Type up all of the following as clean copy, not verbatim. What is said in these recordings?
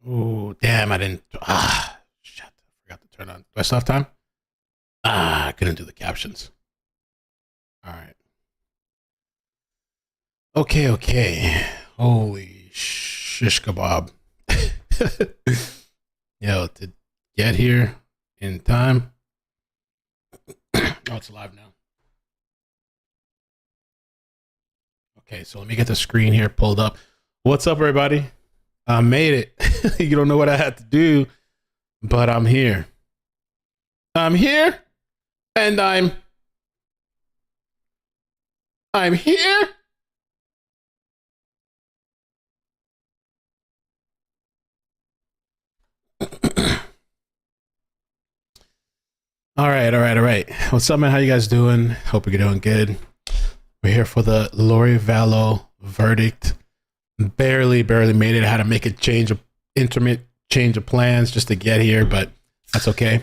Oh, damn, I didn't. Shit. I forgot to turn on. Do I still have time? I couldn't do the captions. All right. Okay. Holy shish kebab. Yo, to get here in time. Oh, it's live now. Okay, so let me get the screen here pulled up. What's up, everybody? I made it. You don't know what I had to do, but I'm here. I'm here, and I'm here. All right. What's up, man? How you guys doing? Hope you're doing good. We're here for the Lori Vallow verdict. Barely made it. I had to make a intermittent change of plans just to get here, but that's okay.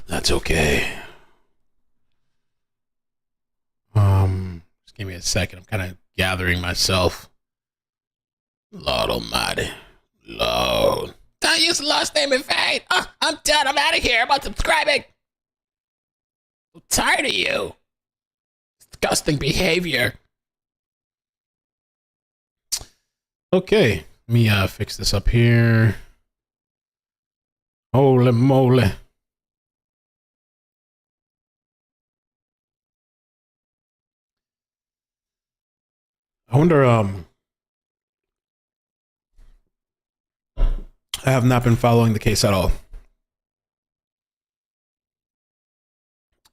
That's okay. Just give me a second. I'm kind of gathering myself. Lord Almighty, Lord. Don't use the last name in vain. I'm done. I'm out of here. I'm unsubscribing. I'm tired of you. Disgusting behavior. Okay, let me fix this up here. Holy moly. I wonder, I have not been following the case at all.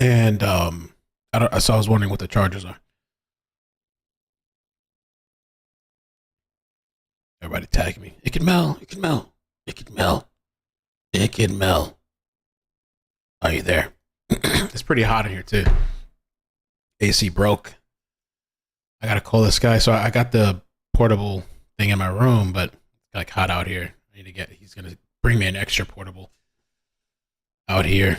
And so I was wondering what the charges are. Everybody tag me. It can Mel. Are you there? It's pretty hot in here too. AC broke. I gotta call this guy. So I got the portable thing in my room, but it's like hot out here. I need to get. He's gonna bring me an extra portable out here.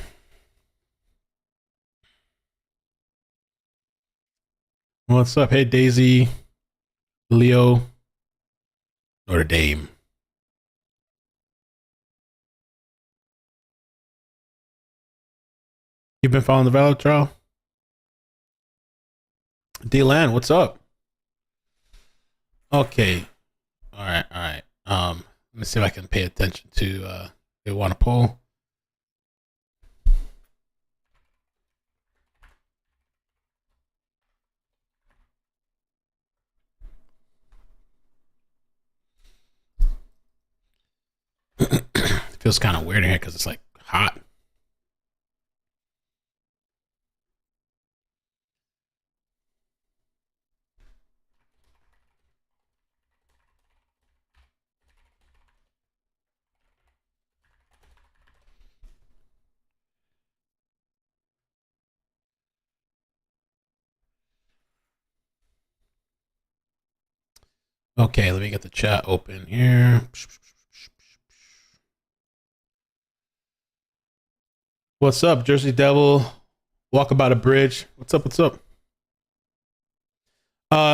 What's up? Hey, Daisy, Leo, Notre Dame. You've been following the Vallow trial? D-Lan, what's up? Okay. All right. Let me see if I can pay attention to they want to poll. It feels kind of weird in here because it's like hot. Okay, let me get the chat open here. What's up, Jersey Devil? Walk about a bridge. What's up?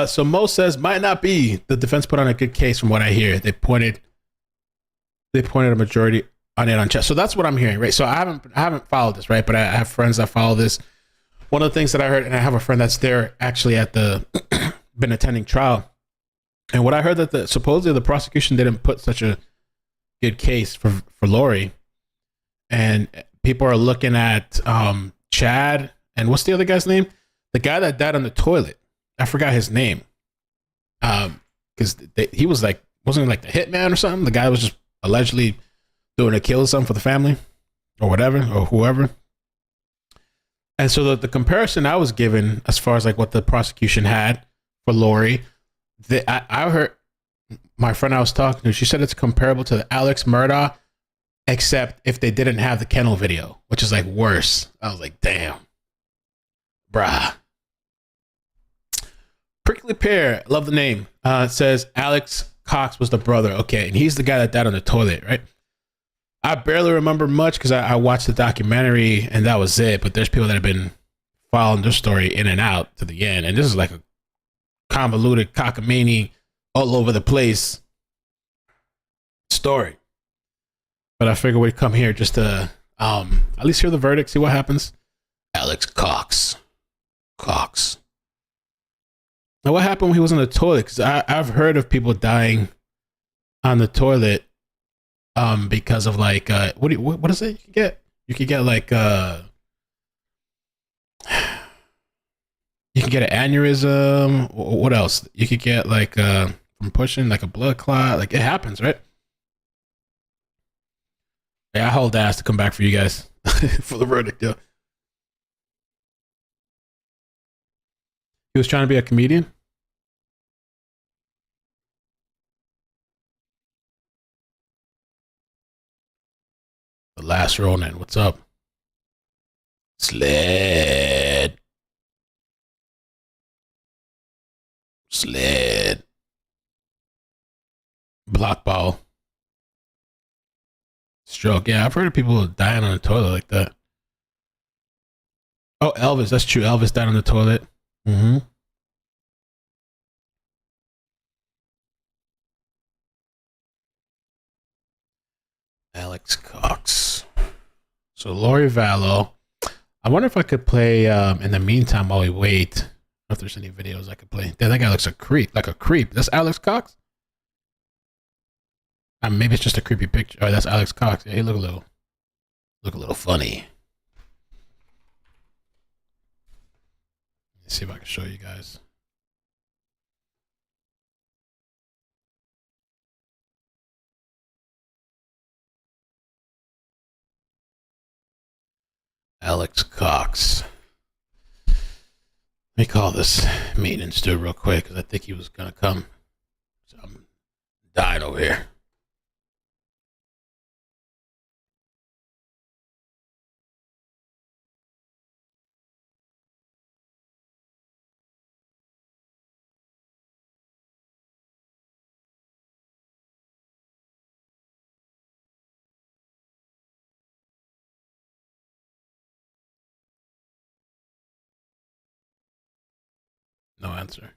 So Mo says might not be. The defense put on a good case from what I hear. They pointed a majority on it on chat. So that's what I'm hearing, right? So I haven't followed this, right? But I have friends that follow this. One of the things that I heard, and I have a friend that's there actually at the been attending trial. And what I heard that supposedly the prosecution didn't put such a good case for Lori, and people are looking at Chad and what's the other guy's name? The guy that died on the toilet. I forgot his name. Because he was like wasn't like the hitman or something. The guy was just allegedly doing a kill or something for the family or whatever or whoever. And so the comparison I was given as far as like what the prosecution had for Lori. I heard my friend I was talking to, she said it's comparable to the Alex Murdaugh, except if they didn't have the kennel video, which is like worse. I was like, damn. Bruh. Prickly Pear, love the name. It says Alex Cox was the brother. Okay, and he's the guy that died on the toilet, right? I barely remember much because I watched the documentary and that was it. But there's people that have been following this story in and out to the end. And this is like a convoluted cockamamie all over the place story. But I figured we'd come here just to at least hear the verdict, see what happens. Alex Cox. Cox. Now, what happened when he was in the toilet? Because I've heard of people dying on the toilet because of like what is it? You could get like you can get an aneurysm. What else? You could get like from pushing like a blood clot. Like it happens, right? Yeah, I hold ass to come back for you guys for the verdict. Yeah. He was trying to be a comedian. The Last Ronin. What's up? Sled. Sled. Block ball. Stroke. Yeah, I've heard of people dying on the toilet like that. Oh, Elvis. That's true. Elvis died on the toilet. Mm-hmm. Alex Cox. So Lori Vallow. I wonder if I could play in the meantime while we wait. If there's any videos I could play. Damn, that guy looks a creep. Like a creep. That's Alex Cox? Maybe it's just a creepy picture. Oh, that's Alex Cox. Yeah, he look a little funny. Let's see if I can show you guys. Alex Cox. Let me call this maintenance dude real quick because I think he was gonna come. So I'm dying over here. No answer.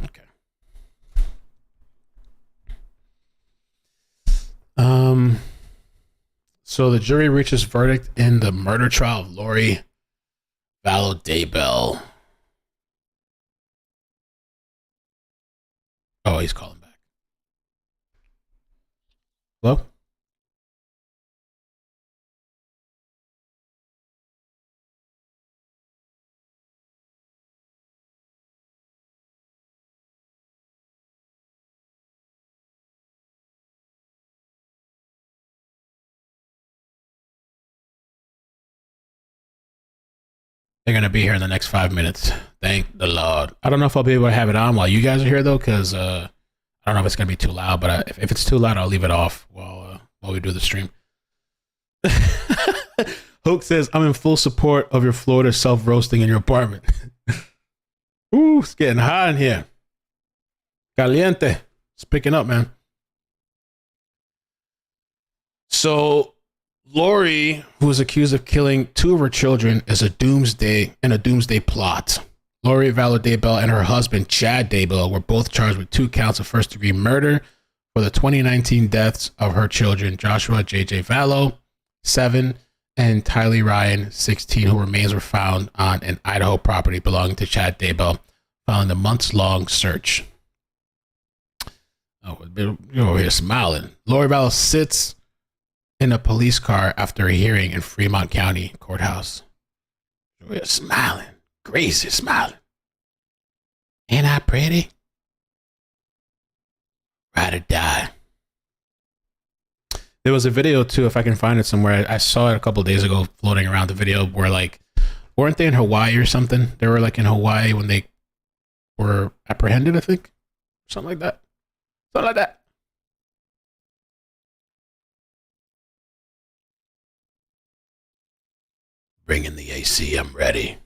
Okay. So the jury reaches verdict in the murder trial of Lori Vallow Daybell. Oh, he's calling back. Hello? They're gonna be here in the next 5 minutes. Thank the Lord. I don't know if I'll be able to have it on while you guys are here though, because I don't know if it's gonna be too loud. But if it's too loud, I'll leave it off while we do the stream. Hoke says, "I'm in full support of your Florida self roasting in your apartment." Ooh, it's getting hot in here. Caliente. It's picking up, man. So Lori, who is accused of killing two of her children, is a doomsday plot. Lori Vallow Daybell and her husband Chad Daybell were both charged with 2 counts of first-degree murder for the 2019 deaths of her children, Joshua J.J. Vallow, 7, and Tylee Ryan, 16, whose remains were found on an Idaho property belonging to Chad Daybell following a months-long search. Oh, you're over here smiling. Lori Vallow sits in a police car after a hearing in Fremont County Courthouse. We're smiling. Grace is smiling. Ain't I pretty? Ride or die. There was a video too, if I can find it somewhere. I saw it a couple of days ago floating around, the video where like, weren't they in Hawaii or something? They were like in Hawaii when they were apprehended, I think. Something like that. Something like that. Bring in the AC, I'm ready.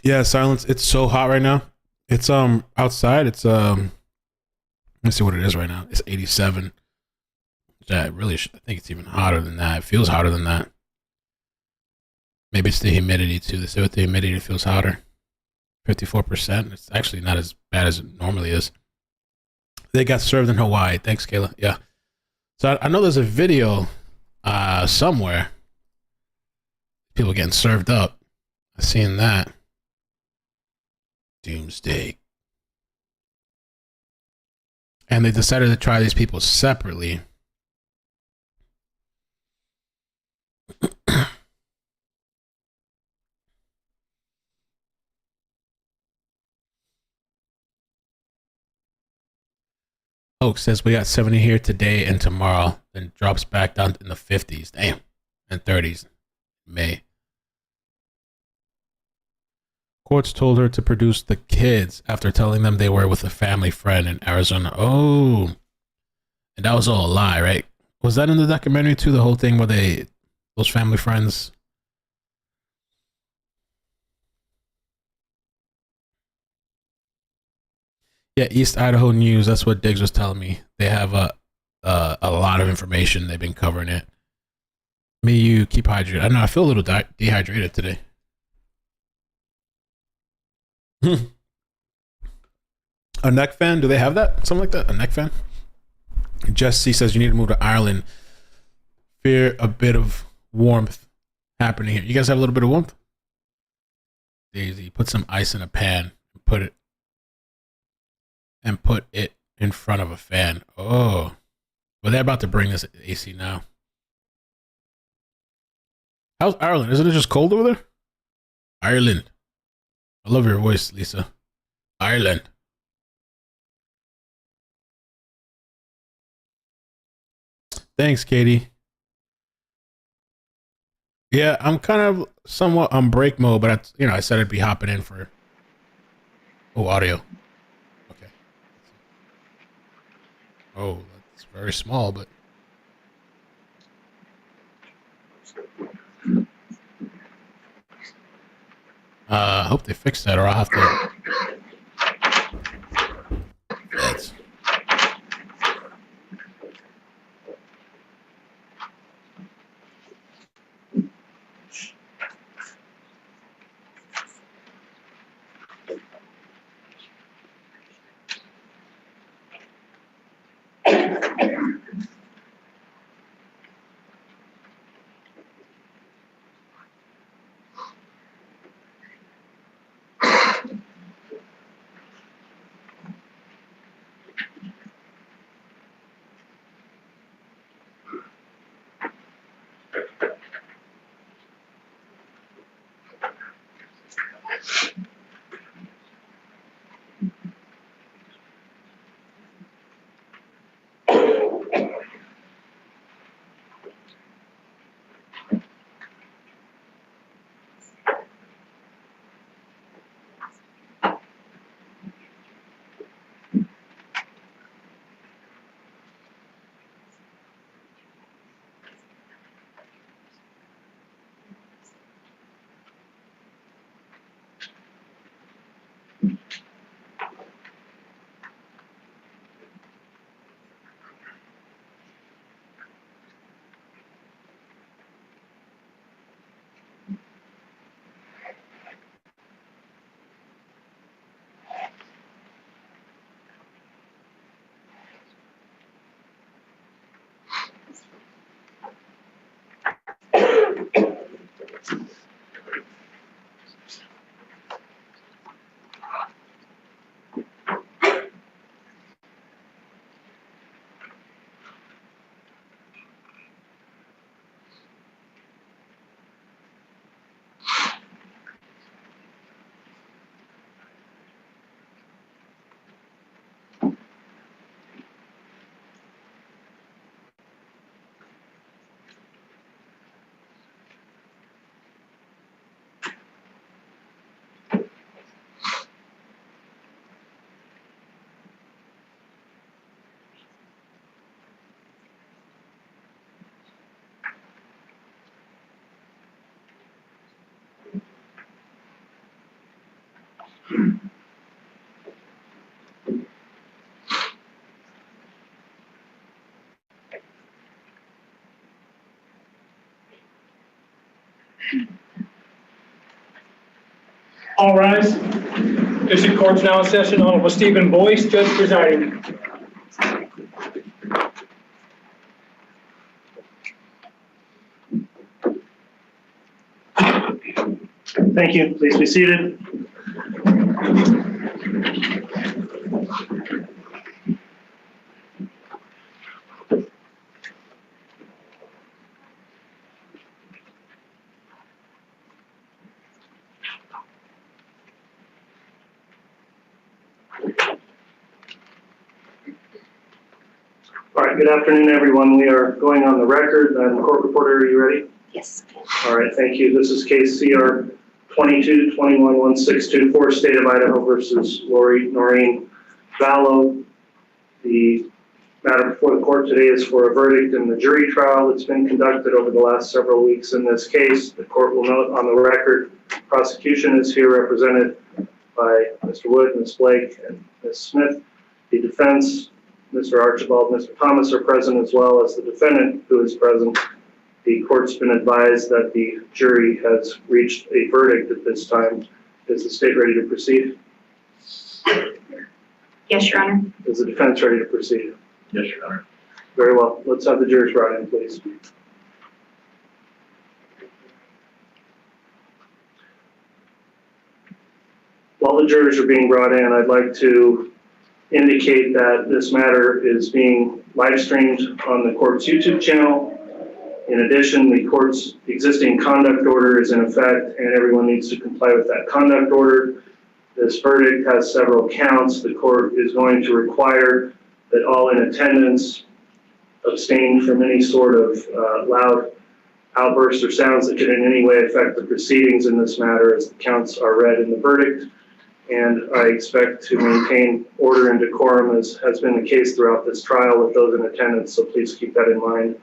Yeah, silence. It's so hot right now. It's outside. It's Let's see what it is right now. It's 87. That really I think it's even hotter than that. It feels hotter than that. Maybe it's the humidity too. They say with the humidity it feels hotter. 54%. It's actually not as bad as it normally is. They got served in Hawaii. Thanks, Kayla. Yeah. So I know there's a video somewhere. People getting served up. I've seen that. Doomsday. And they decided to try these people separately. Oak says we got 70 here today and tomorrow, then drops back down in the 50s. Damn. And 30s. May. Courts told her to produce the kids after telling them they were with a family friend in Arizona. Oh. And that was all a lie, right? Was that in the documentary too? The whole thing where those family friends. Yeah, East Idaho News. That's what Diggs was telling me. They have a lot of information. They've been covering it. Me, you keep hydrated. I know. I feel a little dehydrated today. A neck fan? Do they have that? Something like that? A neck fan? Jesse says you need to move to Ireland. Fear a bit of warmth happening here. You guys have a little bit of warmth? Daisy, put some ice in a pan and put it in front of a fan. Oh. Well, they're about to bring this AC now. How's Ireland? Isn't it just cold over there? Ireland. I love your voice, Lisa. Ireland. Thanks, Katie. Yeah, I'm kind of somewhat on break mode, but I said I'd be hopping in for audio. Okay. Oh, that's very small, but I hope they fix that, or I'll have to. That's. All rise. District Court's now in session. Honorable Stephen Boyce, Judge presiding. Thank you. Please be seated. All right, good afternoon, everyone. We are going on the record. Court reporter, are you ready? Yes. All right, thank you. This is case CR 22-21-1624, State of Idaho versus Lori Noreen Vallow. The matter before the court today is for a verdict in the jury trial that's been conducted over the last several weeks in this case. The court will note on the record, prosecution is here represented by Mr. Wood, Ms. Blake, and Ms. Smith. The defense, Mr. Archibald, Mr. Thomas are present, as well as the defendant who is present. The court's been advised that the jury has reached a verdict at this time. Is the state ready to proceed? Yes, Your Honor. Is the defense ready to proceed? Yes, Your Honor. Very well. Let's have the jurors brought in, please. While the jurors are being brought in, I'd like to indicate that this matter is being live streamed on the court's YouTube channel. In addition, the court's existing conduct order is in effect, and everyone needs to comply with that conduct order. This verdict has several counts. The court is going to require that all in attendance abstain from any sort of loud outbursts or sounds that could in any way affect the proceedings in this matter, as the counts are read in the verdict. And I expect to maintain order and decorum, as has been the case throughout this trial, with those in attendance, so please keep that in mind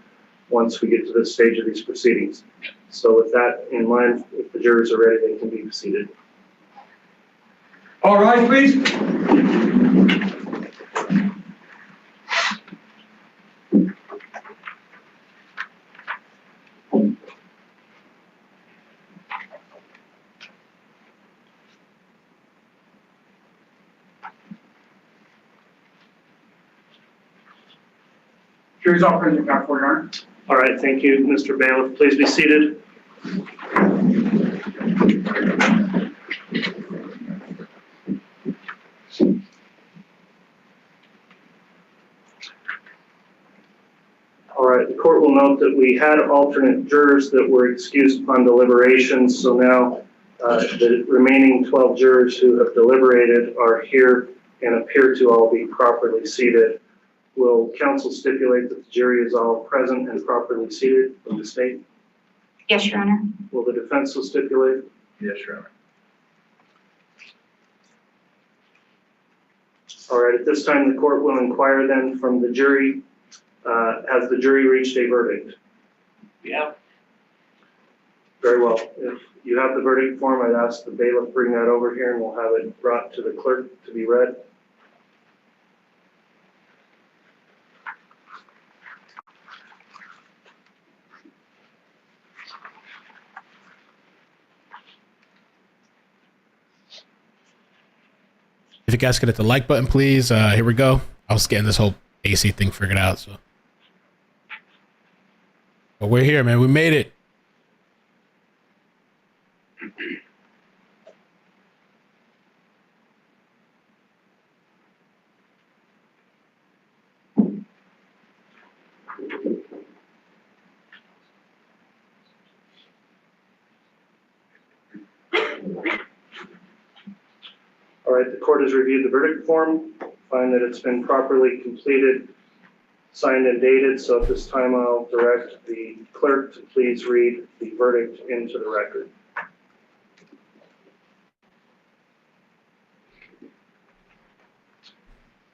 once we get to this stage of these proceedings. So with that in mind, if the jurors are ready, they can be seated. All rise, please. Jury's all present, Your Honor. All right, thank you, Mr. Bailiff. Please be seated. All right, the court will note that we had alternate jurors that were excused upon deliberations, so now the remaining 12 jurors who have deliberated are here and appear to all be properly seated. Will counsel stipulate that the jury is all present and properly seated from the state? Yes, Your Honor. Will the defense will stipulate? Yes, Your Honor. All right, at this time, the court will inquire then from the jury. Has the jury reached a verdict? Yeah. Very well. If you have the verdict form, I'd ask the bailiff bring that over here and we'll have it brought to the clerk to be read. If you guys could hit the like button, please. Here we go. I was getting this whole AC thing figured out, so. But we're here, man. We made it. All right, the court has reviewed the verdict form, find that it's been properly completed, signed and dated, so at this time I'll direct the clerk to please read the verdict into the record.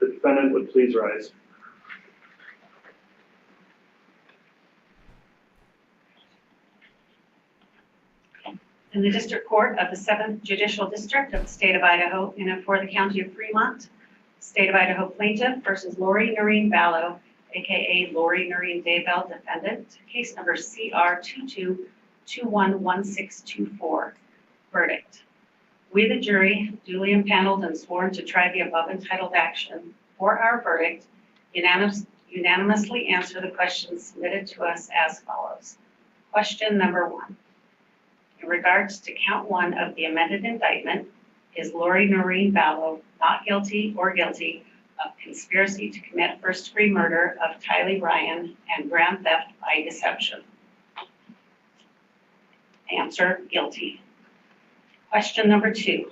The defendant would please rise. In the District Court of the 7th Judicial District of the State of Idaho, in and for the County of Fremont, State of Idaho Plaintiff versus Lori Noreen Vallow, aka Lori Noreen Daybell, Defendant, case number CR 211624. Verdict. We, the jury, duly impaneled and sworn to try the above entitled action for our verdict, unanimously answer the questions submitted to us as follows. Question number 1. In regards to count 1 of the amended indictment, is Lori Noreen Vallow not guilty or guilty of conspiracy to commit first-degree murder of Tylee Ryan and grand theft by deception? Answer, guilty. Question number 2.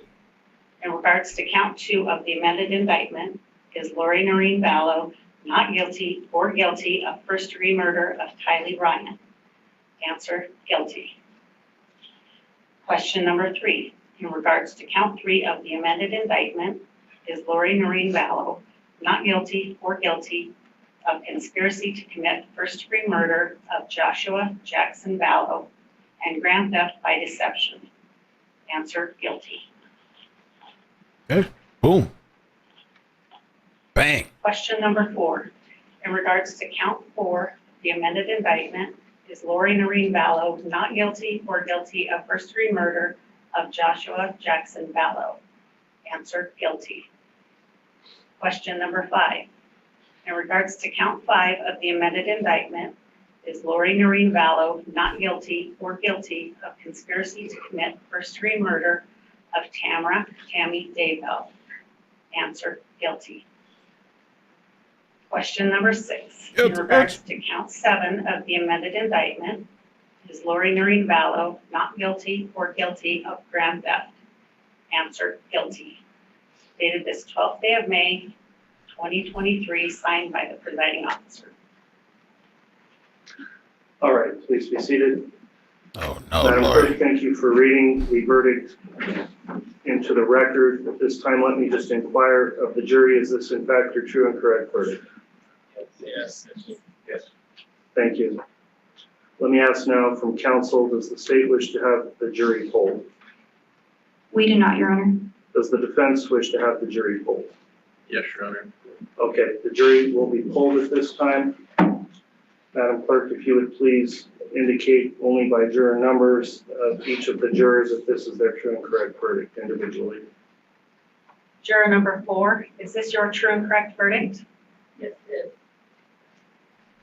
In regards to count 2 of the amended indictment, is Lori Noreen Vallow not guilty or guilty of first-degree murder of Tylee Ryan? Answer, guilty. Question number 3. In regards to count 3 of the amended indictment, is Lori Noreen Vallow not guilty or guilty of conspiracy to commit first-degree murder of Joshua Jackson Vallow and grand theft by deception? Answer, guilty. Okay. Boom. Bang. Question number 4. In regards to count 4, the amended indictment, is Lori Noreen Vallow not guilty or guilty of first-degree murder of Joshua Jackson Vallow? Answer, guilty. Question number 5. In regards to count 5 of the amended indictment, is Lori Noreen Vallow not guilty or guilty of conspiracy to commit first-degree murder of Tammy Daybell? Answer, guilty. Question number 6. In regards to count 7 of the amended indictment, is Lori Noreen Vallow not guilty or guilty of grand theft? Answer, guilty. Dated this 12th day of May, 2023, signed by the presiding officer. All right, please be seated. Oh, no, Madam Lord. Clerk, thank you for reading the verdict into the record. At this time, let me just inquire of the jury, is this in fact your true and correct verdict? Yes. Yes. Thank you. Let me ask now from counsel, does the state wish to have the jury polled? We do not, Your Honor. Does the defense wish to have the jury polled? Yes, Your Honor. Okay, the jury will be polled at this time. Madam Clerk, if you would please indicate only by juror numbers of each of the jurors if this is their true and correct verdict individually. Juror number 4, is this your true and correct verdict? Yes, it is.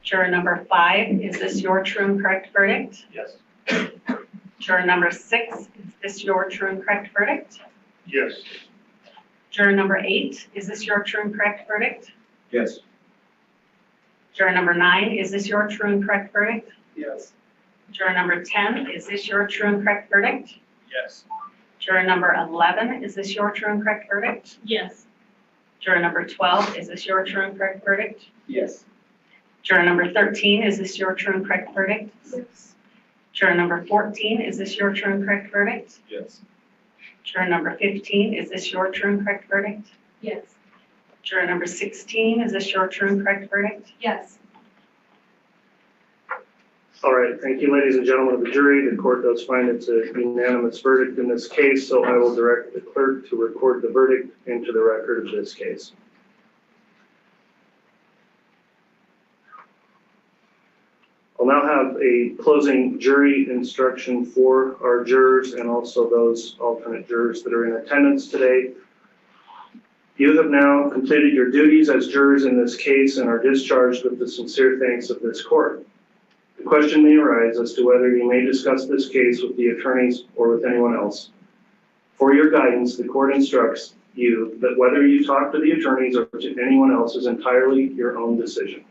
Juror number 5, is this your true and correct verdict? Yes. Juror number 6, is this your true and correct verdict? Yes. Juror number 8, is this your true and correct verdict? Yes. Juror number 9, is this your true and correct verdict? Yes. Juror number 10, is this your true and correct verdict? Yes. Juror number 11, is this your true and correct verdict? Yes. Juror number 12, is this your true and correct verdict? Yes. Juror number 13, is this your true and correct verdict? Yes. Juror number 14, is this your true and correct verdict? Yes. Juror number 15, is this your true and correct verdict? Yes. Juror number 16, is this your true and correct verdict? Yes. All right, thank you, ladies and gentlemen of the jury. The court does find it's a unanimous verdict in this case, so I will direct the clerk to record the verdict into the record of this case. I'll now have a closing jury instruction for our jurors and also those alternate jurors that are in attendance today. You have now completed your duties as jurors in this case and are discharged with the sincere thanks of this court. The question may arise as to whether you may discuss this case with the attorneys or with anyone else. For your guidance, the court instructs you that whether you talk to the attorneys or to anyone else is entirely your own decision.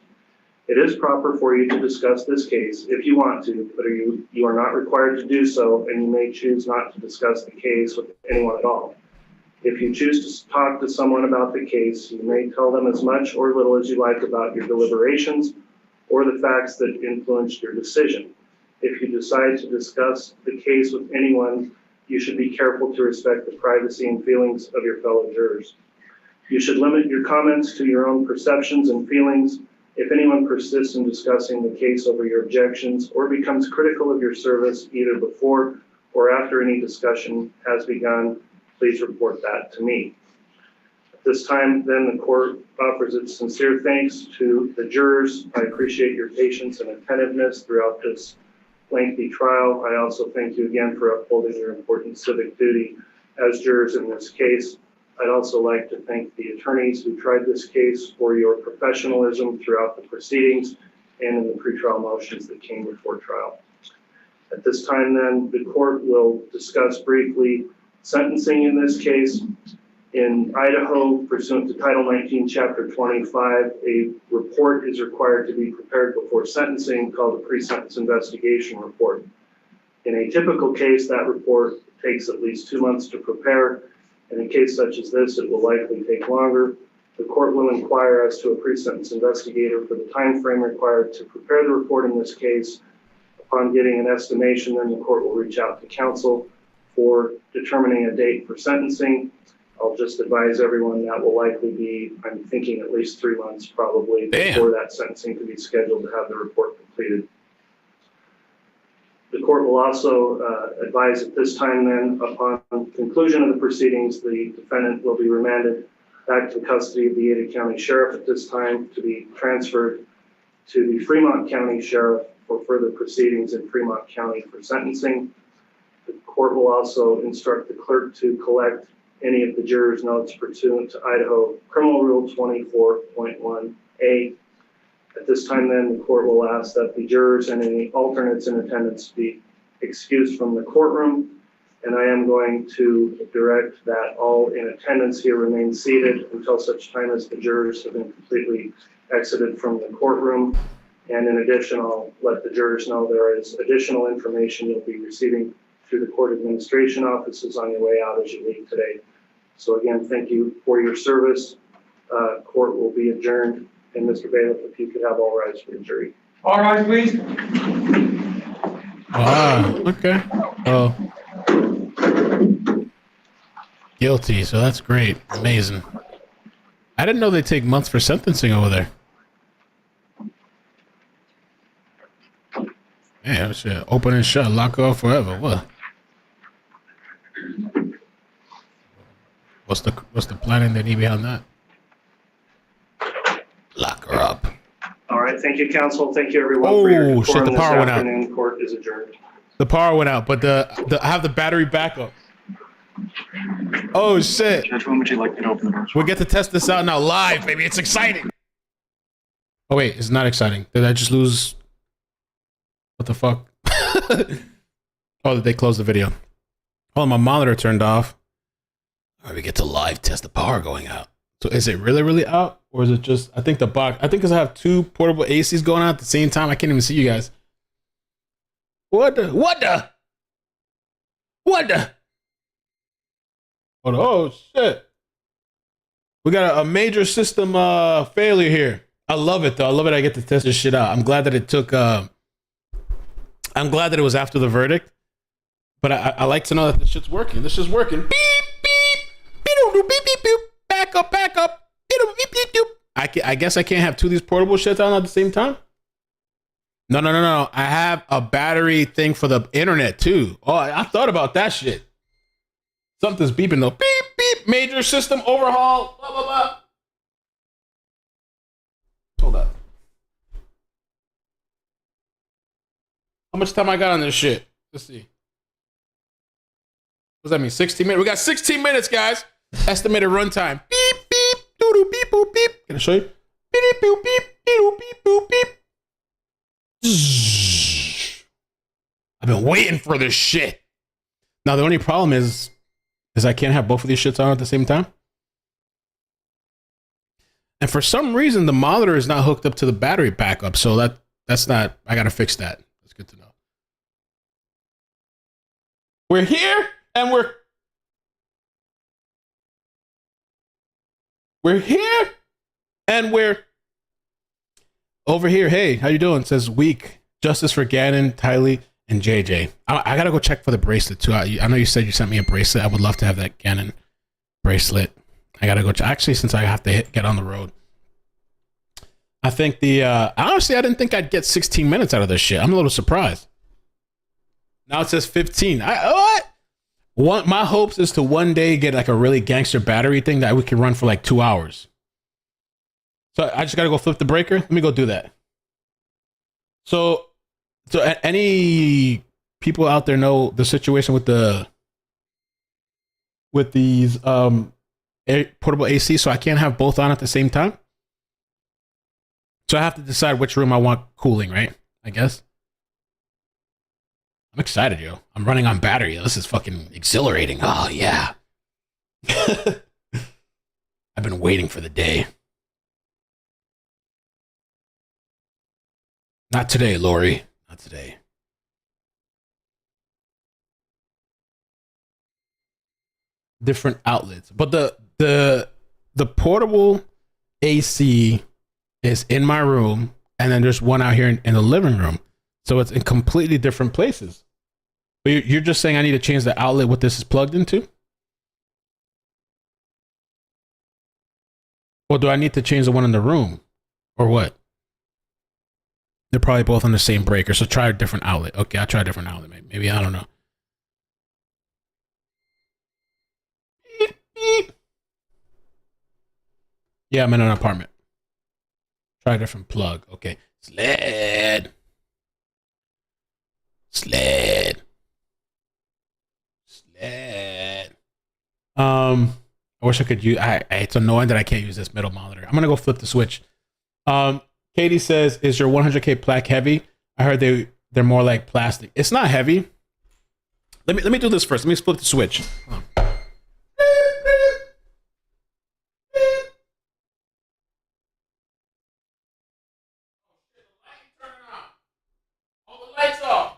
It is proper for you to discuss this case if you want to, but you are not required to do so, and you may choose not to discuss the case with anyone at all. If you choose to talk to someone about the case, you may tell them as much or little as you like about your deliberations or the facts that influenced your decision. If you decide to discuss the case with anyone, you should be careful to respect the privacy and feelings of your fellow jurors. You should limit your comments to your own perceptions and feelings. If anyone persists in discussing the case over your objections or becomes critical of your service either before or after any discussion has begun, please report that to me. At this time, then, the court offers its sincere thanks to the jurors. I appreciate your patience and attentiveness throughout this lengthy trial. I also thank you again for upholding your important civic duty as jurors in this case. I'd also like to thank the attorneys who tried this case for your professionalism throughout the proceedings and in the pretrial motions that came before trial. At this time then, the court will discuss briefly sentencing in this case. In Idaho, pursuant to Title 19, Chapter 25, a report is required to be prepared before sentencing called a pre-sentence investigation report. In a typical case, that report takes at least 2 months to prepare. In a case such as this, it will likely take longer. The court will inquire as to a pre-sentence investigator for the time frame required to prepare the report in this case. Upon getting an estimation, then the court will reach out to counsel for determining a date for sentencing. I'll just advise everyone that will likely be, I'm thinking, at least 3 months probably before that sentencing can be scheduled to have the report completed. The court will also advise at this time then, upon conclusion of the proceedings, the defendant will be remanded back to the custody of the Ada County Sheriff at this time to be transferred to the Fremont County Sheriff for further proceedings in Fremont County for sentencing. The court will also instruct the clerk to collect any of the jurors' notes pursuant to Idaho Criminal Rule 24.1A. At this time then, the court will ask that the jurors and any alternates in attendance be excused from the courtroom, and I am going to direct that all in attendance here remain seated until such time as the jurors have been completely exited from the courtroom. And in addition, I'll let the jurors know there is additional information you'll be receiving through the court administration offices on your way out as you leave today. So again, thank you for your service. Court will be adjourned. And Mr. Bailiff, if you could have all rise for the jury. All rise, please. Okay. Oh. Guilty, so that's great. Amazing. I didn't know they take months for sentencing over there. Yeah, shit. Open and shut, lock her up forever. What? What's the planning they need behind that? Lock her up. All right, thank you, counsel. Thank you, everyone, for your Oh, shit, decorum the this power went out. afternoon. Court is adjourned. The power went out, but I have the battery backup. Oh shit! Judge, when would you like me to open the doors? We get to test this out now live, baby. It's exciting. Oh wait, it's not exciting. Did I just lose? What the fuck? Oh, did they close the video? Oh, my monitor turned off. All right, we get to live test the power going out. So is it really out, or is it just? I think the box. I think because I have two portable ACs going on at the same time, I can't even see you guys. What the? Oh shit! We got a major system failure here. I love it though. I love it. I get to test this shit out. I'm glad that it took. I'm glad that it was after the verdict. But I like to know that this shit's working. This is working. Beep beep. Beep beep beep beep. Back up. Beep beep beep. I guess I can't have two of these portable shits on at the same time. No. I have a battery thing for the internet too. Oh, I thought about that shit. Something's beeping though. Beep, beep. Major system overhaul. Blah, blah, blah. Hold up. How much time I got on this shit? Let's see. What does that mean? 16 minutes? We got 16 minutes, guys. Estimated runtime. Beep, beep. Doo-doo, beep, boop, beep. Can I show you? Beep, boop, beep. Doo-doo, beep, boop, beep. I've been waiting for this shit. Now, the only problem is I can't have both of these shits on at the same time. And for some reason, the monitor is not hooked up to the battery backup. So that's not, I got to fix that. That's good to know. We're here and we're here and we're over here. Hey, how you doing? It says weak. Justice for Gannon, Tylee, and JJ. I gotta go check for the bracelet too. I know you said you sent me a bracelet. I would love to have that Gannon bracelet. I gotta go check. Actually, since I have to get on the road. I think honestly, I didn't think I'd get 16 minutes out of this shit. I'm a little surprised. Now it says 15. My hopes is to one day get like a really gangster battery thing that we can run for like 2 hours. So I just gotta go flip the breaker. Let me go do that. So So any people out there know the situation with these portable AC, so I can't have both on at the same time? So I have to decide which room I want cooling, right? I guess. I'm excited, yo. I'm running on battery. This is fucking exhilarating. Oh, yeah. I've been waiting for the day. Not today, Lori. Not today. Different outlets. But the portable AC is in my room, and then there's one out here in the living room. So it's in completely different places. But you're just saying I need to change the outlet what this is plugged into? Or do I need to change the one in the room? Or what? They're probably both on the same breaker, so try a different outlet. Okay, I'll try a different outlet. Maybe I don't know. Beep, beep. Yeah, I'm in an apartment. Try a different plug. Okay. Sled. I wish I could use. It's annoying that I can't use this middle monitor. I'm gonna go flip the switch. Katie says, "Is your 100K plaque heavy?" I heard they're more like plastic. It's not heavy. Let me do this first. Let me flip the switch. Hold on. All the lights off.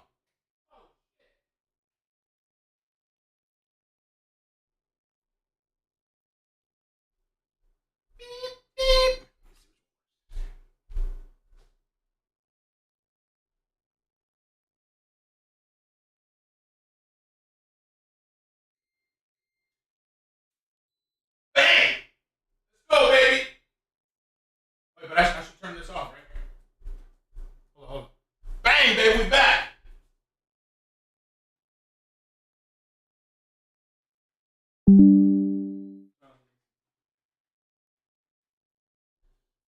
Bang! Let's go, baby. Wait, but I should turn this off, right? Hold on. Bang, baby, we back.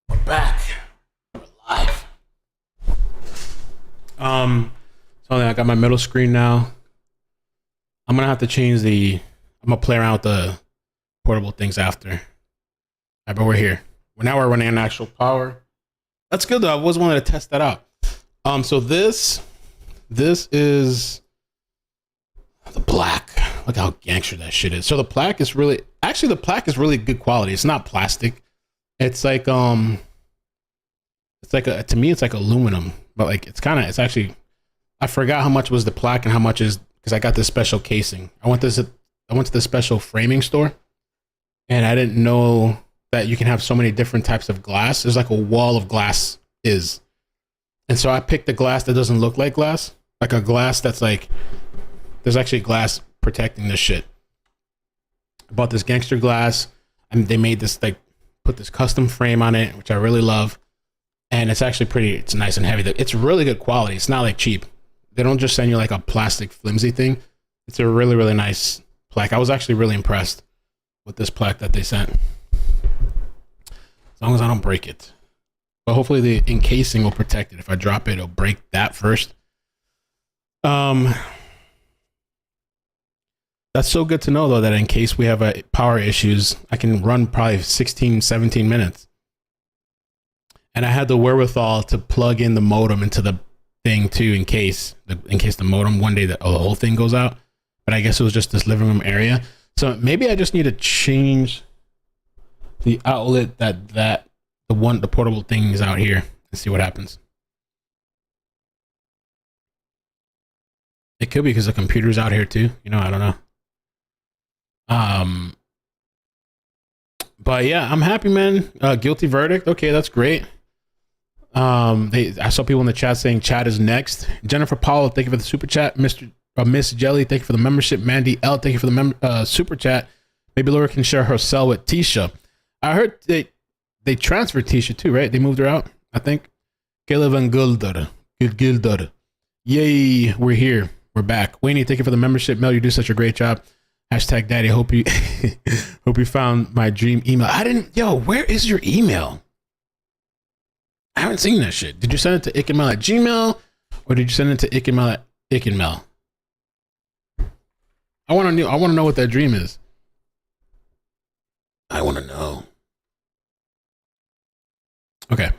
We're back. We're live. So I got my middle screen now. I'm gonna have to change I'm gonna play around with the portable things after. All right, but we're here. Now we're running on actual power. That's good though. I was wanting to test that out. So this is the plaque. Look how gangster that shit is. So the plaque is really good quality. It's not plastic. It's like to me it's like aluminum, but like it's actually, I forgot how much was the plaque and how much is, because I got this special casing. I went to the special framing store, and I didn't know that you can have so many different types of glass. There's like a wall of glass and so I picked a glass that doesn't look like glass, like a glass that's like, there's actually glass protecting this shit. I bought this gangster glass, and they made this, like, put this custom frame on it, which I really love. And it's actually it's nice and heavy. It's really good quality. It's not like cheap. They don't just send you like a plastic flimsy thing. It's a really, really nice plaque. I was actually really impressed with this plaque that they sent. As long as I don't break it. But hopefully the encasing will protect it. If I drop it, it'll break that first. That's so good to know, though, that in case we have power issues, I can run probably 16, 17 minutes. And I had the wherewithal to plug in the modem into the thing, too, in case the modem one day the whole thing goes out. But I guess it was just this living room area. So maybe I just need to change the outlet the portable thing is out here and see what happens. It could be because the computer's out here too. I don't know. But yeah, I'm happy, man. Guilty verdict. Okay, that's great. I saw people in the chat saying chat is next. Jennifer Powell, thank you for the super chat. Miss Jelly, thank you for the membership. Mandy L, thank you for the super chat. Maybe Laura can share her cell with Tisha. I heard they transferred Tisha too, right? They moved her out, I think. Kayla Van Gilder. Yay, we're here. We're back. Wayne, thank you for the membership. Mel, you do such a great job. Hashtag daddy. Hope you found my dream email. Where is your email? I haven't seen that shit. Did you send it to ikemail@gmail.com Or did you send it to Ikenmel? I want to know what that dream is. I want to know. Okay.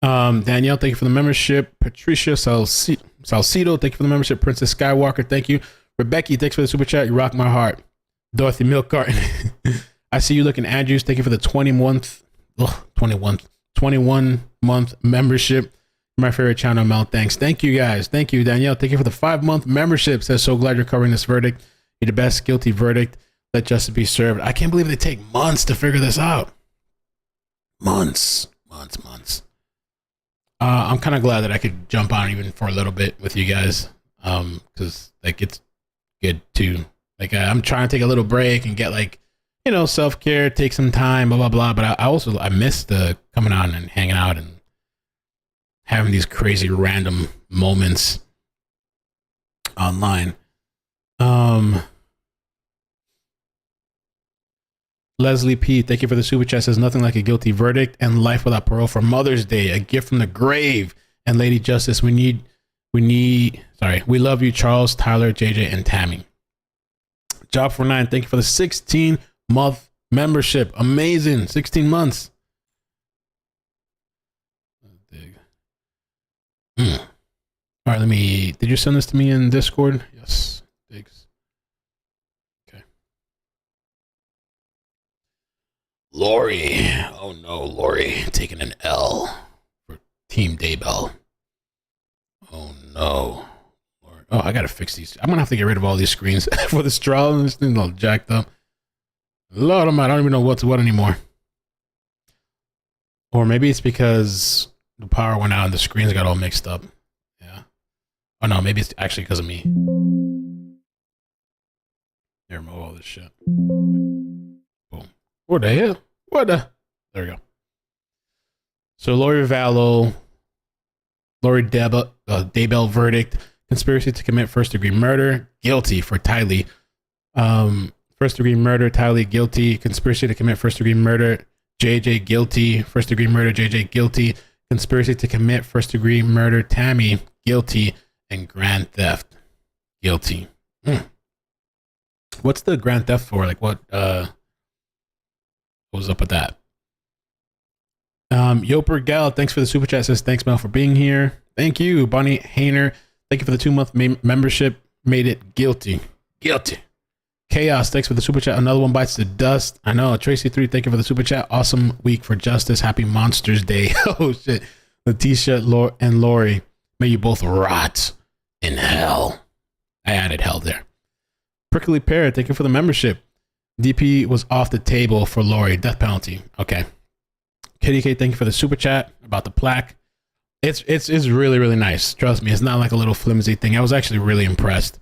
Danielle, thank you for the membership. Patricia Salcido, thank you for the membership. Princess Skywalker, thank you. Rebecca, thanks for the super chat. You rock my heart. Dorothy Milk Carton. I see you looking. Andrews, thank you for the 21 month membership. My favorite channel, Mel. Thanks. Thank you guys. Thank you, Danielle. Thank you for the 5-month membership. Says, so glad you're covering this verdict. You're the best. Guilty verdict. Let justice be served. I can't believe they take months to figure this out. Months. I'm kind of glad that I could jump on even for a little bit with you guys. Because like it's good too. Like I'm trying to take a little break and get like, you know, self-care, take some time, blah, blah, blah. But I miss the coming on and hanging out and having these crazy random moments online. Leslie P, thank you for the super chat. Says nothing like a guilty verdict and life without parole for Mother's Day, a gift from the grave. And Lady Justice, we love you, Charles, Tyler, JJ, and Tammy. Job for 9, thank you for the 16-month membership. Amazing, 16 months. All right, did you send this to me in Discord? Yes, thanks. Okay. Lori. Oh no, Lori. Taking an L for Team Daybell. Oh no. Lord. Oh, I gotta fix these. I'm gonna have to get rid of all these screens for this trial. This thing's all jacked up. Lord, I don't even know what's what anymore. Or maybe it's because the power went out and the screens got all mixed up. Yeah. Oh no, maybe it's actually because of me. Here, remove all this shit. Boom. What the hell? There we go. So Lori Vallow, Daybell verdict, conspiracy to commit first-degree murder, guilty for Tylee. First-degree murder, Tylee, guilty. Conspiracy to commit first-degree murder, JJ, guilty. First-degree murder, JJ, guilty. Conspiracy to commit first-degree murder, Tammy, guilty. And grand theft, guilty. What's the grand theft for? Like what was up with that? Yoper Gal, thanks for the super chat. Says thanks, Mel, for being here. Thank you, Bonnie Hayner. Thank you for the 2-month membership. Made it guilty. Chaos, thanks for the super chat. Another one bites the dust. I know. Tracy 3, thank you for the super chat. Awesome week for justice. Happy Monsters Day. Oh shit. Letitia and Lori, may you both rot in hell. I added hell there. Prickly Pear, thank you for the membership. DP was off the table for Lori. Death penalty. Okay. KDK, thank you for the super chat about the plaque. It's really, really nice. Trust me, it's not like a little flimsy thing. I was actually really impressed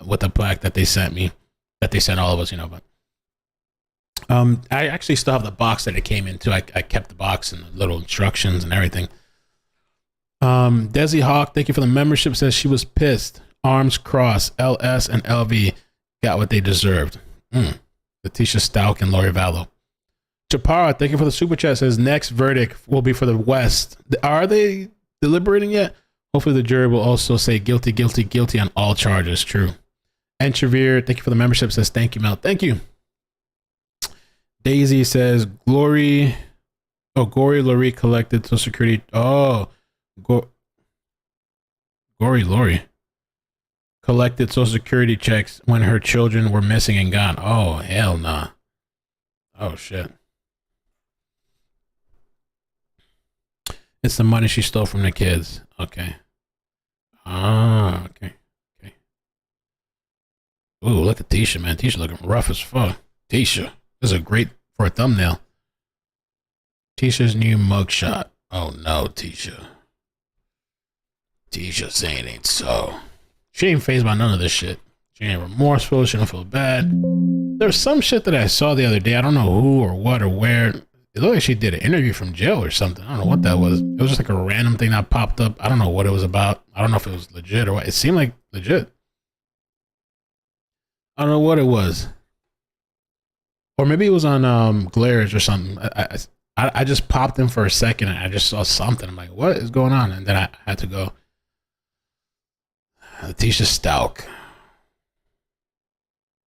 with the plaque that they sent me, that they sent all of us, you know. But I actually still have the box that it came into. I kept the box and the little instructions and everything. Desi Hawk, thank you for the membership. Says she was pissed. Arms crossed. LS and LV got what they deserved. Letitia Stout and Lori Vallow. Chapara, thank you for the super chat. Says next verdict will be for the West. Are they deliberating yet? Hopefully the jury will also say guilty, guilty, guilty on all charges. True. And Travere, thank you for the membership. Says thank you, Mel. Thank you. Daisy says Glory Lori collected Social Security. Oh, Gory Lori collected Social Security checks when her children were missing and gone. Oh, hell nah. Oh, shit. It's the money she stole from the kids. Okay. Ah, okay. Ooh, look at Tisha, man. Tisha looking rough as fuck. Tisha. This is great for a thumbnail. Tisha's new mugshot. Oh, no, Tisha. Tisha saying it ain't so. She ain't fazed by none of this shit. She ain't remorseful. She don't feel bad. There's some shit that I saw the other day. I don't know who or what or where. It looked like she did an interview from jail or something. I don't know what that was. It was just like a random thing that popped up. I don't know what it was about. I don't know if it was legit or what. It seemed like legit. I don't know what it was. Or maybe it was on Glares or something. I just popped in for a second and I just saw something. I'm like, what is going on? And then I had to go. Tisha Stalk.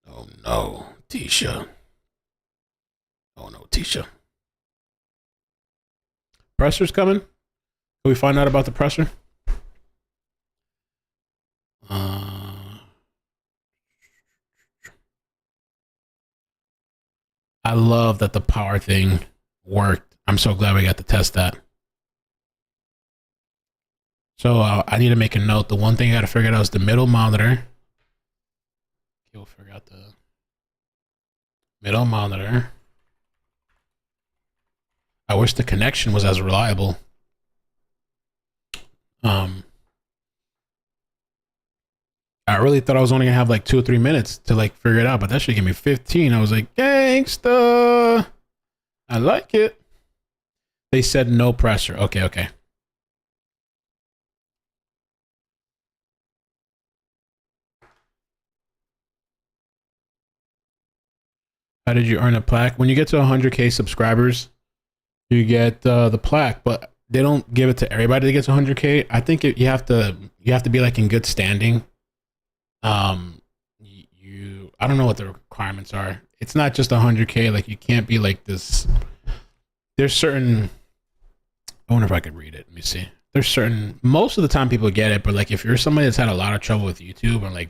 Oh no, Tisha. Oh no, Tisha. Presser's coming. Can we find out about the presser? I love that the power thing worked. I'm so glad we got to test that. So I need to make a note. The one thing I got to figure out is the middle monitor. Okay, we'll figure out the middle monitor. I wish the connection was as reliable. I really thought I was only gonna have like 2 or 3 minutes to like figure it out, but that should give me 15. I was like, gangsta. I like it. They said no pressure. Okay. How did you earn a plaque? When you get to 100K subscribers, you get the plaque, but they don't give it to everybody that gets 100K. I think you have to be like in good standing. I don't know what the requirements are. It's not just 100K. Like you can't be like this. There's certain. I wonder if I could read it. Let me see. There's certain. Most of the time, people get it, but like if you're somebody that's had a lot of trouble with YouTube or like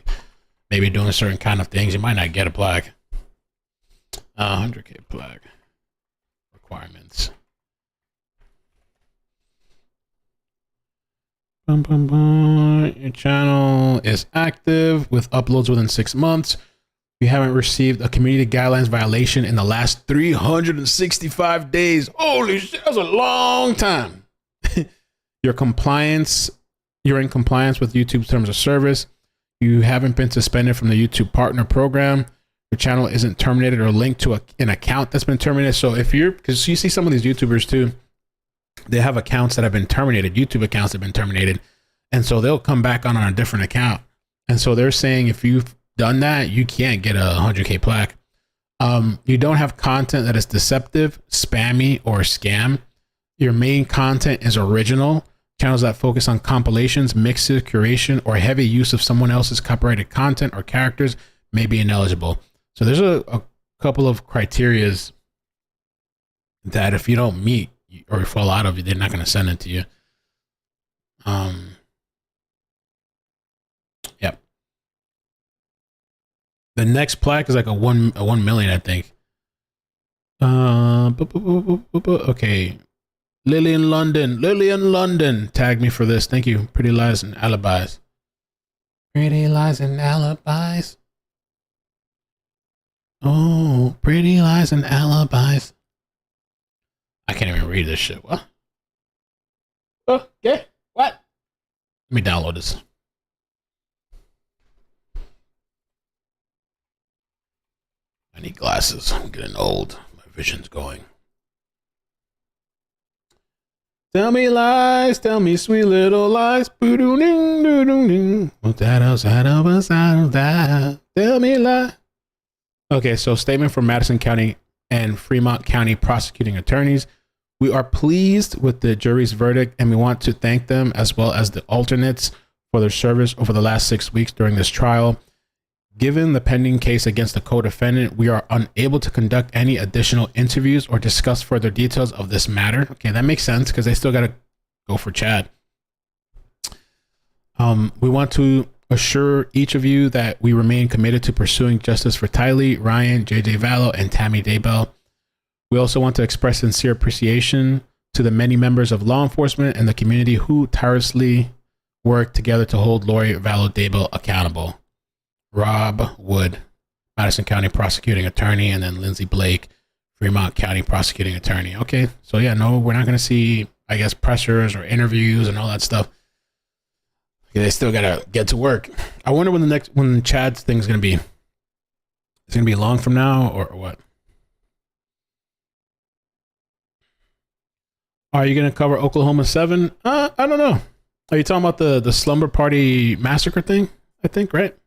maybe doing certain kind of things, you might not get a plaque. 100K plaque requirements. Your channel is active with uploads within 6 months. You haven't received a community guidelines violation in the last 365 days. Holy shit, that's a long time. You're in compliance with YouTube's terms of service. You haven't been suspended from the YouTube partner program. Your channel isn't terminated or linked to an account that's been terminated. So because you see some of these YouTubers too, they have accounts that have been terminated, YouTube accounts that have been terminated. And so they'll come back on a different account. And so they're saying if you've done that, you can't get a 100K plaque. You don't have content that is deceptive, spammy, or scam. Your main content is original. Channels that focus on compilations, mixes, curation, or heavy use of someone else's copyrighted content or characters may be ineligible. So there's a couple of criterias that if you don't meet or fall out of it, they're not going to send it to you. Yep. The next plaque is like a 1 million, I think. Okay. Lillian London tagged me for this. Thank you. Pretty Lies and Alibis. Pretty Lies and Alibis. Oh, Pretty Lies and Alibis. I can't even read this shit. What? Okay. What? Let me download this. I need glasses. I'm getting old. My vision's going. Tell me lies, tell me sweet little lies. Boo-doo-ding, doo-doo-ding. What's that outside of us out of that? Tell me lies. Okay, so statement from Madison County and Fremont County prosecuting attorneys. We are pleased with the jury's verdict and we want to thank them as well as the alternates for their service over the last 6 weeks during this trial. Given the pending case against the co-defendant, we are unable to conduct any additional interviews or discuss further details of this matter. Okay, that makes sense because they still got to go for Chad. We want to assure each of you that we remain committed to pursuing justice for Tylee, Ryan, JJ Vallow, and Tammy Daybell. We also want to express sincere appreciation to the many members of law enforcement and the community who tirelessly work together to hold Lori Vallow Daybell accountable. Rob Wood, Madison County prosecuting attorney, and then Lindsay Blake, Fremont County prosecuting attorney. Okay, so yeah, no, we're not going to see, I guess, pressures or interviews and all that stuff. Okay, they still got to get to work. I wonder when Chad's thing's going to be. Is it going to be long from now or what? Are you going to cover Oklahoma 7? I don't know. Are you talking about the slumber party massacre thing? I think, right?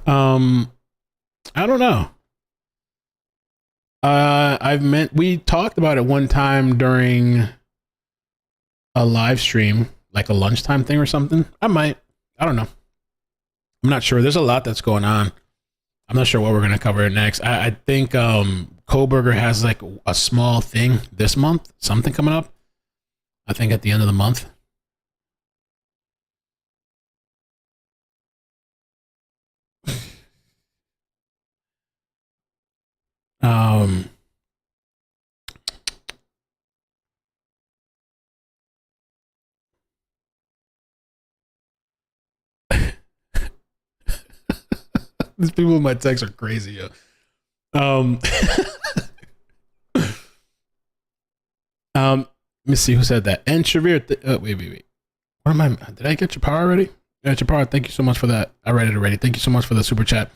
I don't know. We talked about it one time during a live stream, like a lunchtime thing or something. I don't know. I'm not sure. There's a lot that's going on. I'm not sure what we're going to cover next. I think Kohlberger has like a small thing this month, something coming up. I think at the end of the month. Um, these people in my text are crazy. Yo. Let me see who said that. And Shavir, wait. What am I? Did I get your power already? Yeah, your power. Thank you so much for that. I read it already. Thank you so much for the super chat.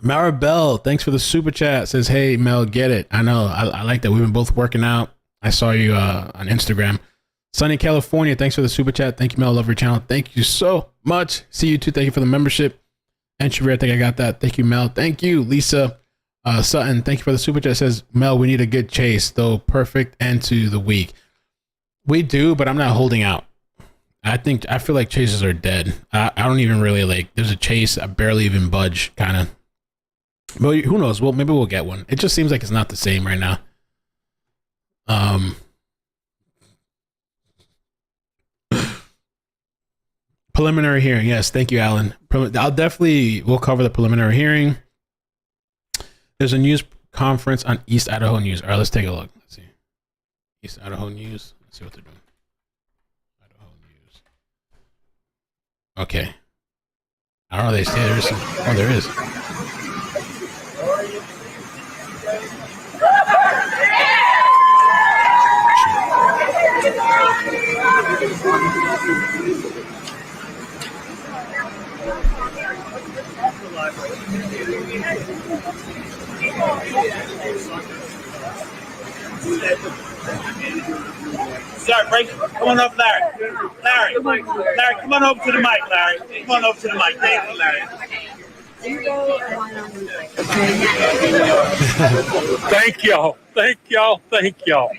Maribel, thanks for the super chat. Says, hey Mel, get it. I know. I like that. We've been both working out. I saw you on Instagram. Sunny California, thanks for the super chat. Thank you, Mel. Love your channel. Thank you so much. See you too. Thank you for the membership. And Shavir, I think I got that. Thank you, Mel. Thank you, Lisa Sutton. Thank you for the super chat. Says, Mel, we need a good chase, though. Perfect end to the week. We do, but I'm not holding out. I feel like chases are dead. I don't even really like. There's a chase. I barely even budge, kind of. But who knows? Well, maybe we'll get one. It just seems like it's not the same right now. Preliminary hearing. Yes, thank you, Alan. We'll cover the preliminary hearing. There's a news conference on East Idaho News. All right, let's take a look. Let's see. East Idaho News. Let's see what they're doing. Idaho News. Okay. I don't know. They say there's some. Oh, there is. Sorry, break. Come on up, Larry. Larry, come on over to the mic, Larry. Come on over to the mic. Thank you, Larry. Thank y'all. Thank y'all. Thank y'all.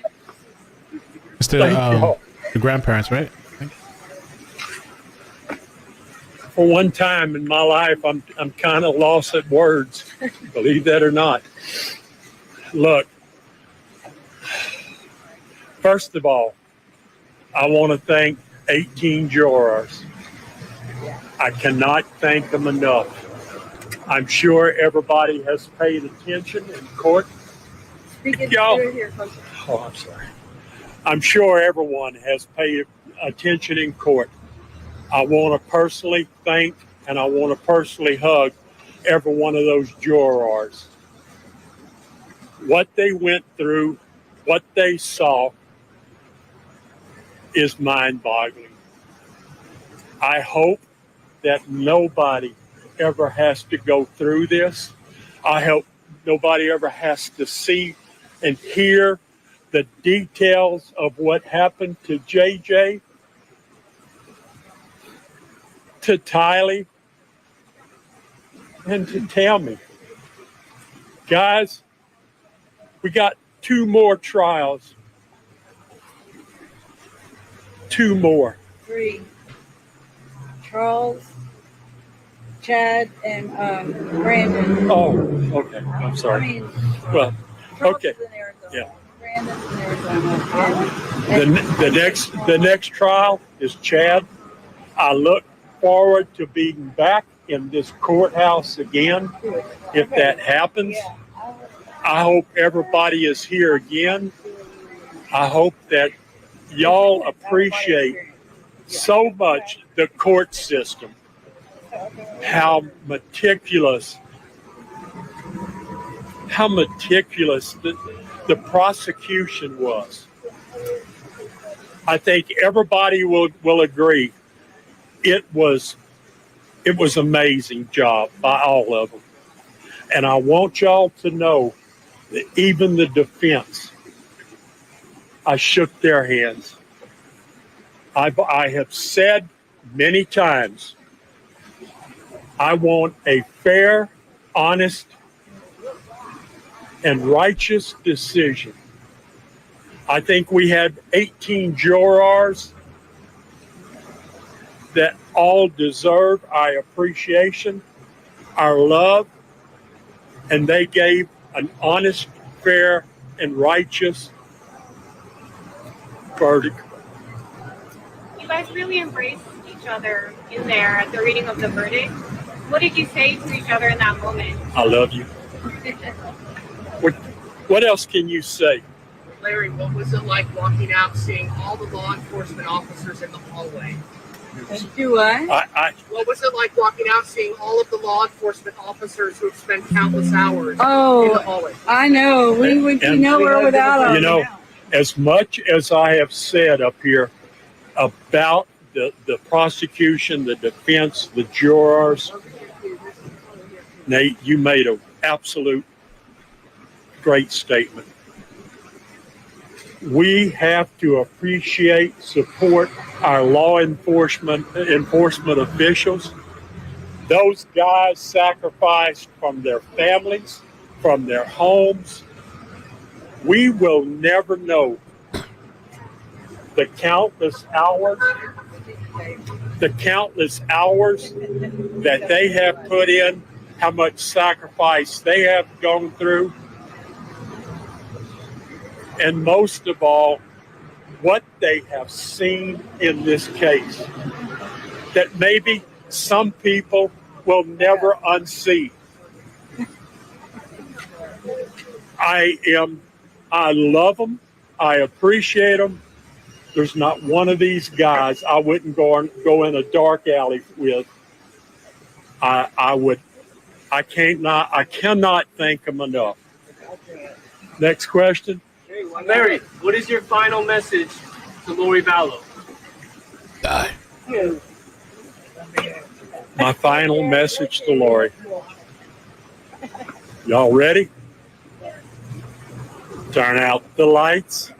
It's the grandparents, right? For one time in my life, I'm kind of lost at words. Believe that or not. Look, first of all, I want to thank 18 jurors. I cannot thank them enough. I'm sure everybody has paid attention in court. Oh, I'm sorry. I'm sure everyone has paid attention in court. I want to personally thank and I want to personally hug every one of those jurors. What they went through, what they saw is mind-boggling. I hope that nobody ever has to go through this. I hope nobody ever has to see and hear the details of what happened to JJ, to Tylee, and to Tammy. Guys, we got 2 more trials. 2 more. 3. Charles, Chad, and Brandon. Oh, okay. I'm sorry. I mean, Well, Charles okay. is in Arizona. Yeah. Brandon's in Arizona. The next trial is Chad. I look forward to being back in this courthouse again if that happens. I hope everybody is here again. I hope that y'all appreciate so much the court system, how meticulous the prosecution was. I think everybody will agree it was amazing job by all of them. And I want y'all to know that even the defense, I shook their hands. I have said many times, I want a fair, honest, and righteous decision. I think we had 18 jurors that all deserve our appreciation, our love, and they gave an honest, fair, and righteous verdict. You guys really embraced each other in there at the reading of the verdict. What did you say to each other in that moment? I love you. What else can you say? Larry, what was it like walking out, seeing all the law enforcement officers in the hallway? Do what? What was it like walking out, seeing all of the law enforcement officers who have spent countless hours in the Oh, hallway? I know. We would be And- nowhere without them. You know, as much as I have said up here about the prosecution, the defense, the jurors, Nate, you made an absolute great statement. We have to appreciate, support our law enforcement officials. Those guys sacrificed from their families, from their homes. We will never know the countless hours that they have put in, how much sacrifice they have gone through, and most of all, what they have seen in this case that maybe some people will never unsee. I love them. I appreciate them. There's not one of these guys I wouldn't go in a dark alley with. I cannot thank them enough. Next question. Larry, what is your final message to Lori Vallow? Die. My final message to Lori. Y'all ready? Turn out the lights.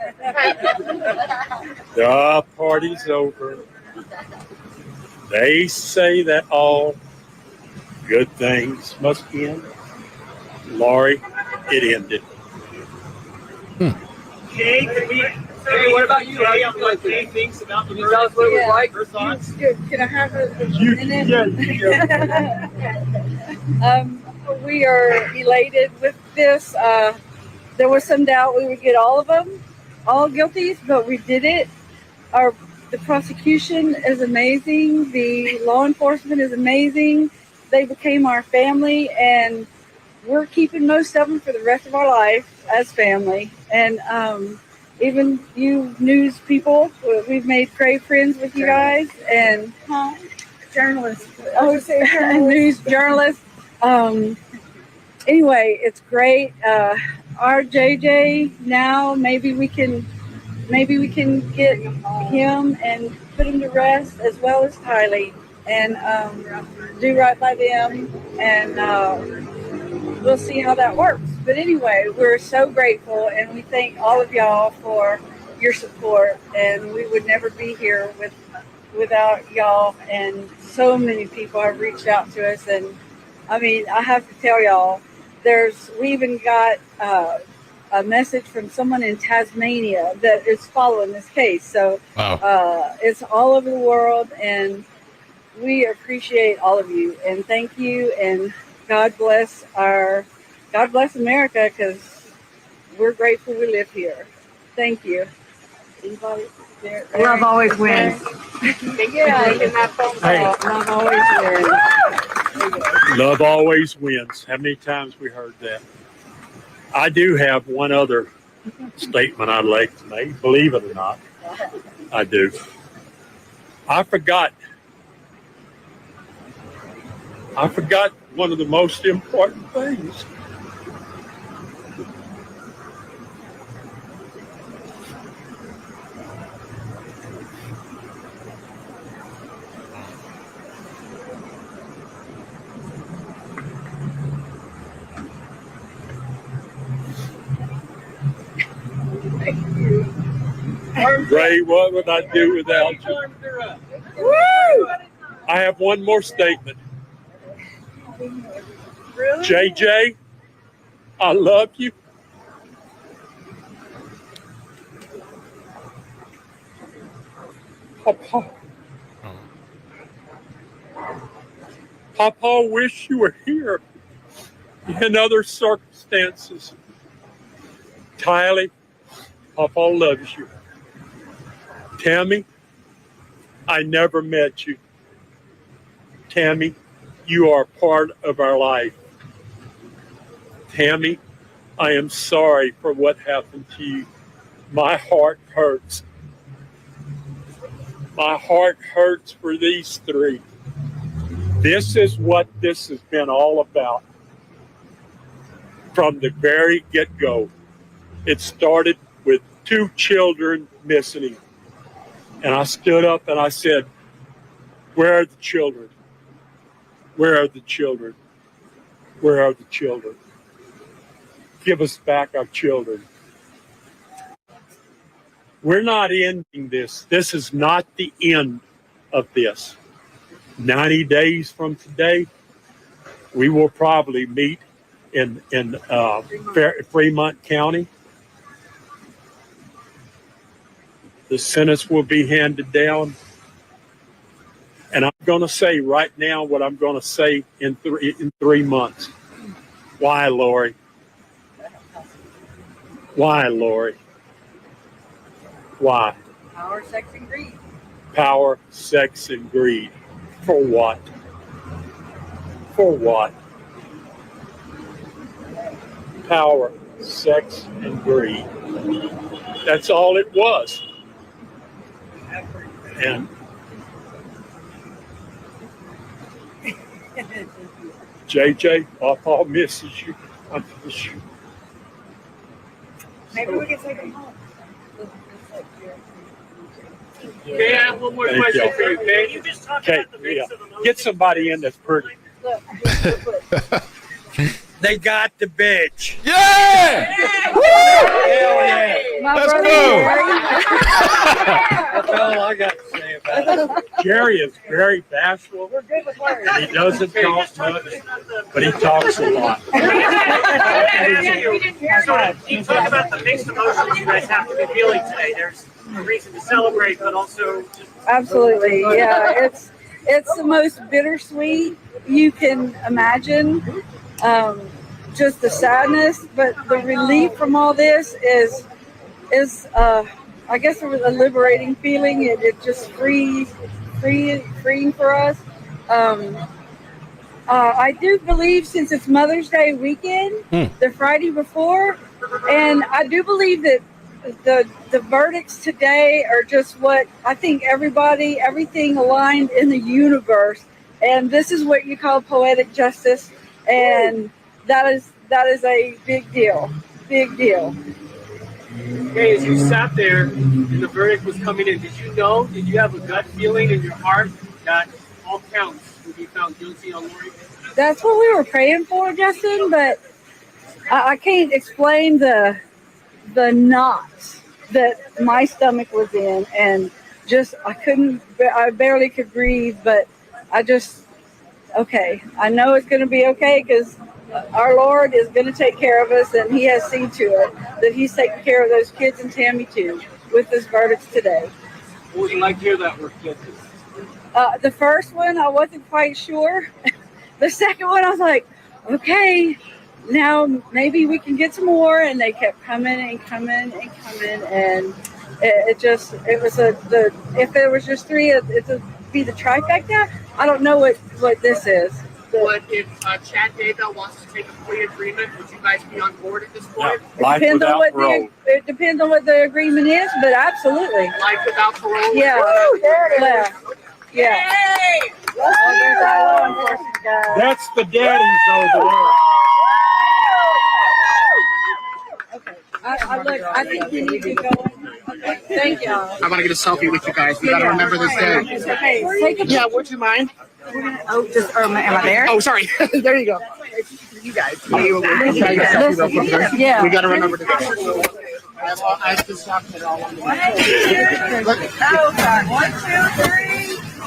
The party's over. They say that all good things must end. Lori, it ended. Jay, what about you? How do you feel like Jay thinks about the verdict? Tell us what it was like. Her thoughts? Can I have a You- minute? yeah. We are elated with this. There was some doubt we would get all of them, all guilties, but we did it. The prosecution is amazing. The law enforcement is amazing. They became our family, and we're keeping most of them for the rest of our life as family. And even you news people, we've made great friends with you guys. And journalists. I would say news journalists. Anyway, it's great. Our JJ now, maybe we can get him and put him to rest, as well as Tylee, and do right by them, and we'll see how that works. But anyway, we're so grateful, and we thank all of y'all for your support, and we would never be here without y'all. And so many people have reached out to us, and I mean, I have to tell y'all, we even got a message from someone in Tasmania that is following this case. So Wow. it's all over the world, and we appreciate all of you, and thank you, and God bless America, because we're grateful we live here. Thank you. Anybody there? Love always wins. Thank you for taking that phone call. Hey. Love always wins. Love always wins. How many times we heard that? I do have one other statement I'd like to make, believe it or not. I do. I forgot one of the most important things. Ray, what would I do without you? Woo! I have one more statement. Really? JJ, I love you. Papa wish you were here in other circumstances. Tylee, Papa loves you. Tammy, I never met you. Tammy, you are part of our life. Tammy, I am sorry for what happened to you. My heart hurts. My heart hurts for these three. This is what this has been all about from the very get-go. It started with 2 children missing. And I stood up and I said, where are the children? Where are the children? Where are the children? Give us back our children. We're not ending this. This is not the end of this. 90 days from today, we will probably meet in Fremont County. The sentence will be handed down. And I'm going to say right now what I'm going to say in 3 months. Why, Lori? Why, Lori? Why? Power, sex, and greed. Power, sex, and greed. For what? For what? Power, sex, and greed. That's all it was. And JJ, Papa misses you. I miss you. Maybe we can take them home. Okay, I have one more Thank question you. for you, okay? You just talk Okay, about the mix of emotions. get somebody in that's pretty. Look, They got the bitch. Yeah! Woo! Hell yeah. my Let's brother go. That's all I got to say about it. Jerry is very bashful. We're good with words. He doesn't talk much, but he talks a lot. So, you talk about the mixed emotions you guys have to be feeling today. There's a reason to celebrate, but also just Absolutely, yeah. It's the most bittersweet you can imagine. Just the sadness, but the relief from all this is I guess it was a liberating feeling. It just freeing for us. I do believe, since it's Mother's Day weekend, the Friday before, and I do believe that the verdicts today are just what I think everything aligned in the universe, and this is what you call poetic justice, and that is a big deal. Okay, as you sat there and the verdict was coming in, did you have a gut feeling in your heart that all counts would be found guilty on Lori? That's what we were praying for, Justin, but I can't explain the knots that my stomach was in, and just I barely could breathe, but okay, I know it's going to be okay, because our Lord is going to take care of us, and He has seen to it that He's taking care of those kids and Tammy too with this verdict today. What would you like to hear that we're guilty? The first one, I wasn't quite sure. The second one, I was like, okay, now maybe we can get some more. And they kept coming and coming and coming, and if there was just 3, it would be the trifecta. I don't know what this is. What if Chad Daybell wants to take a plea agreement? Would you guys be on board at this point? Life without parole. It depends on what the agreement is, but absolutely. Life without parole? Yeah. Yeah. Oh, there's our law enforcement guy. That's the daddies over there. Okay. I think we need to go. Okay. Thank y'all. I want to get a selfie with you guys. We got to remember this day. Okay. Take a Yeah, would you mind? am I there? Oh, sorry. There you go. You guys. Yeah. We got to remember this day. I just talked it all. 1, 2, 3.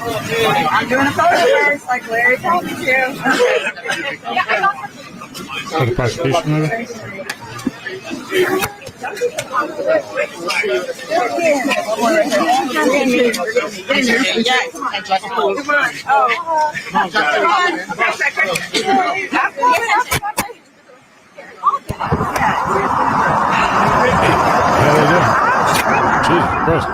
I'm doing a photo first, like Larry told me to. For the prosecution of it? How they doing? Jesus Christ.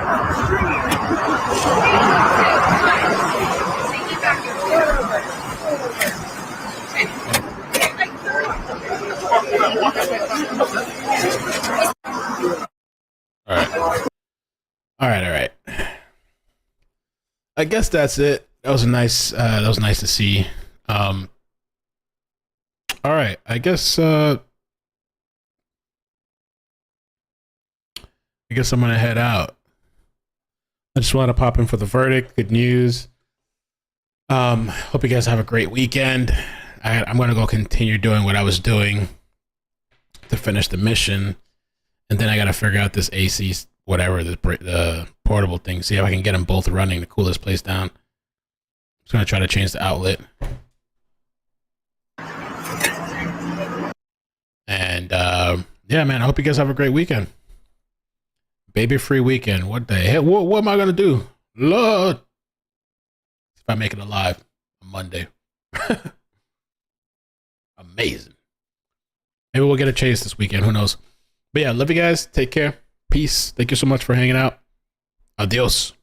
All right. All right. All right. I guess that's it. That was nice to see. All right. I guess I'm gonna head out. I just want to pop in for the verdict. Good news. Hope you guys have a great weekend. I'm gonna go continue doing what I was doing to finish the mission, and then I gotta figure out this AC, whatever, the portable thing. See if I can get them both running to cool this place down. Just gonna try to change the outlet. And yeah, man, I hope you guys have a great weekend. Baby free weekend. What the hell? What am I gonna do? Lord, if I make it alive on Monday. Amazing. Maybe we'll get a chase this weekend. Who knows? But yeah, love you guys. Take care. Peace. Thank you so much for hanging out. Adios.